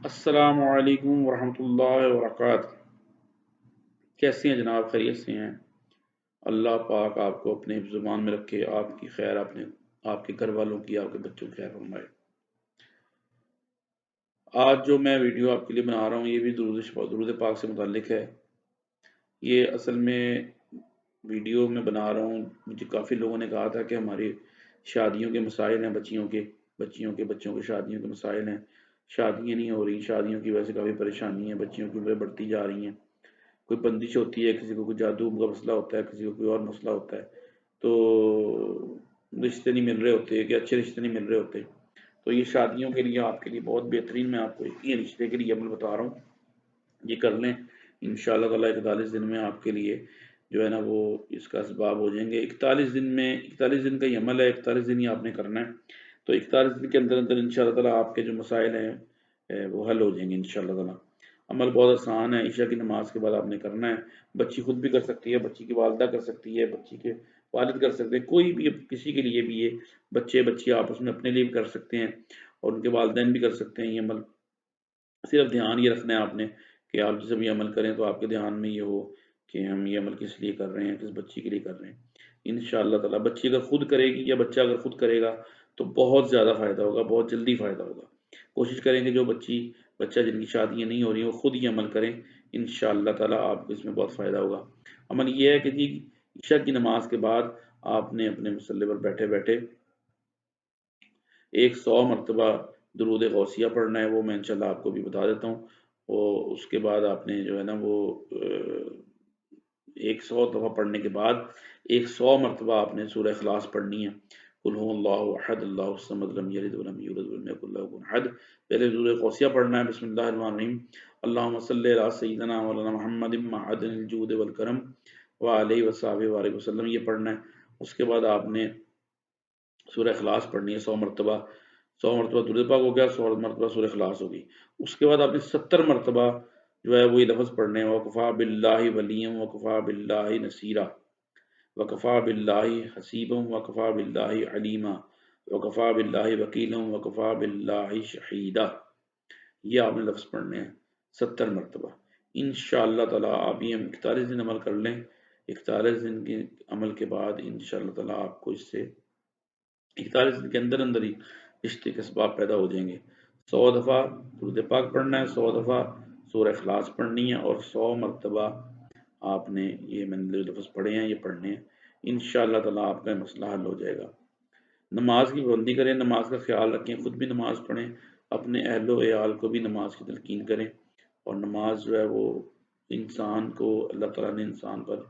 السلام علیکم ورحمۃ اللہ وبرکاتہ۔ کیسے ہیں جناب؟ خیریت سے ہیں؟ اللہ پاک آپ کو اپنے زبان میں رکھے، آپ کی خیر، آپ کے گھر والوں کی، آپ کے بچوں کی خیر فرمائے۔ آج جو میں ویڈیو آپ کے لیے بنا رہا ہوں یہ بھی درود پاک سے متعلق ہے۔ یہ اصل میں ویڈیو میں بنا رہا ہوں، مجھے کافی لوگوں نے کہا تھا کہ ہماری شادیوں کے مسائل ہیں، بچوں کے شادیوں کے مسائل ہیں، شادیاں نہیں ہو رہی، شادیوں کی وجہ سے کافی پریشانی ہے، بچیوں کی عمریں بڑھتی جا رہی ہیں، کوئی بندش ہوتی ہے، کسی کو کوئی جادو کا مسئلہ ہوتا ہے، کسی کو کوئی اور مسئلہ ہوتا ہے، تو رشتے نہیں مل رہے ہوتے کہ اچھے رشتے نہیں مل رہے ہوتے۔ تو یہ شادیوں کے لیے آپ کے لیے بہت بہترین، میں آپ کو یہ رشتے کے لیے عمل بتا رہا ہوں، یہ کر لیں انشاءاللہ تعالیٰ 41 دن میں آپ کے لیے جو ہے نا وہ اس کا اسباب ہو جائیں گے۔ 41 دن کا یہ عمل ہے، 41 دن ہی آپ نے کرنا ہے، تو 41 دن کے اندر اندر انشاءاللہ تعالیٰ آپ کے جو مسائل ہیں وہ حل ہو جائیں گے انشاءاللہ تعالیٰ۔ عمل بہت آسان ہے، عشاء کی نماز کے بعد آپ نے کرنا ہے، بچی خود بھی کر سکتی ہے، بچی کی والدہ کر سکتی ہے، بچی کے والد کر سکتے ہیں، کوئی بھی کسی کے لیے بھی یہ بچی آپس میں اپنے لیے بھی کر سکتے ہیں اور ان کے والدین بھی کر سکتے ہیں یہ عمل۔ صرف دھیان یہ رکھنا ہے آپ نے کہ آپ جب یہ عمل کریں تو آپ کے دھیان میں یہ ہو کہ ہم یہ عمل کس لیے کر رہے ہیں، کس بچی کے لیے کر رہے ہیں۔ انشاءاللہ تعالیٰ بچی اگر خود کرے گی یا بچہ اگر خود کرے گا تو بہت زیادہ فائدہ ہوگا، بہت جلدی فائدہ ہوگا۔ کوشش کریں کہ جو بچہ جن کی شادیاں نہیں ہو رہی ہیں وہ خود ہی عمل کریں، انشاءاللہ تعالیٰ آپ کو اس میں بہت فائدہ ہوگا۔ عمل یہ ہے کہ جی عشاء کی نماز کے بعد آپ نے اپنے مصلی پر بیٹھے بیٹھے 100 مرتبہ درود غوثیہ پڑھنا ہے، وہ میں انشاءاللہ آپ کو بھی بتا دیتا ہوں۔ اور اس کے بعد آپ نے جو ہے نا وہ 100 دفعہ پڑھنے کے بعد 100 مرتبہ آپ نے سورہ اخلاص پڑھنی ہے۔ قل هو اللہ احد اللہ الصمد لم یلد ولم یولد ولم یکن له کفوا احد۔ پہلے درود غوثیہ پڑھنا ہے، بسم اللہ الرحمن الرحیم، اللہم صلی علی سیدنا مولانا محمد معدن الجود والکرم وعلیہ وصحبہ وآلہ وسلم، یہ پڑھنا ہے۔ اس کے بعد آپ نے سورہ اخلاص پڑھنی ہے 100 مرتبہ، 100 مرتبہ درود پاک ہو گیا، 100 مرتبہ سورہ اخلاص ہوگی۔ اس کے بعد آپ نے 70 مرتبہ جو ہے وہ یہ لفظ پڑھنے ہیں، وَكَفَى بِاللَّهِ وَلِيًّا وَكَفَى بِاللَّهِ نَصِيرًا وَكَفَى بِاللَّهِ حَسِيبًا وَكَفَى بِاللَّهِ عَلِيمًا وَكَفَى بِاللَّهِ وَكِيلًا وَكَفَى بِاللَّهِ شَهِيدًا، یہ آپ نے لفظ پڑھنے ہیں 70 مرتبہ۔ انشاءاللہ تعالیٰ آپ یہ 41 دن عمل کر لیں، 41 دن کے عمل کے بعد انشاءاللہ تعالیٰ آپ کو اس سے 41 دن کے اندر اندر ہی رشتے کے اسباب پیدا ہو جائیں گے۔ 100 دفعہ درود پاک پڑھنا ہے، 100 دفعہ سورہ اخلاص پڑھنی ہے اور 100 مرتبہ آپ نے یہ میں نے لفظ پڑھے ہیں یہ پڑھنے ہیں، انشاءاللہ تعالیٰ آپ کا مسئلہ حل ہو جائے گا۔ نماز کی پابندی کریں، نماز کا خیال رکھیں، خود بھی نماز پڑھیں، اپنے اہل و عیال کو بھی نماز کی تلقین کریں، اور نماز جو ہے وہ انسان کو اللہ تعالیٰ نے انسان پر،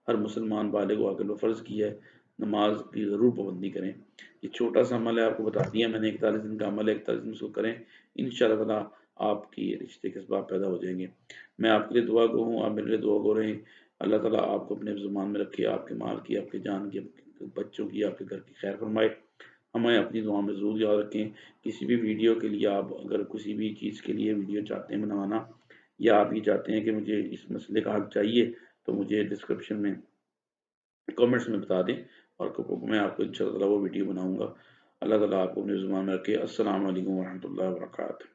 ہر مسلمان بالغ و عاقل پر فرض کیا ہے، نماز کی ضرور پابندی کریں۔ یہ چھوٹا سا عمل ہے، آپ کو بتا دیا میں نے، 41 دن کا عمل ہے، 41 دن اس کو کریں، انشاءاللہ تعالیٰ آپ کی رشتے کے اسباب پیدا ہو جائیں گے۔ میں آپ کے لیے دعا گو ہوں، آپ میرے لیے دعا گو رہیں، اللہ تعالیٰ آپ کو اپنے زمان میں رکھے، آپ کے مال کی، آپ کے جان کی، آپ کے بچوں کی، آپ کے گھر کی خیر فرمائے۔ ہمیں اپنی دعا میں ضرور یاد رکھیں۔ کسی بھی ویڈیو کے لیے آپ اگر کسی بھی چیز کے لیے ویڈیو چاہتے ہیں بنوانا، یا آپ یہ چاہتے ہیں کہ مجھے اس مسئلے کا حل چاہیے، تو مجھے ڈسکرپشن میں کامنٹس میں بتا دیں اور میں آپ کو انشاءاللہ وہ ویڈیو بناؤں گا۔ اللہ تعالیٰ آپ کو اپنے زبان میں رکھے۔ السلام علیکم ورحمۃ اللہ وبرکاتہ۔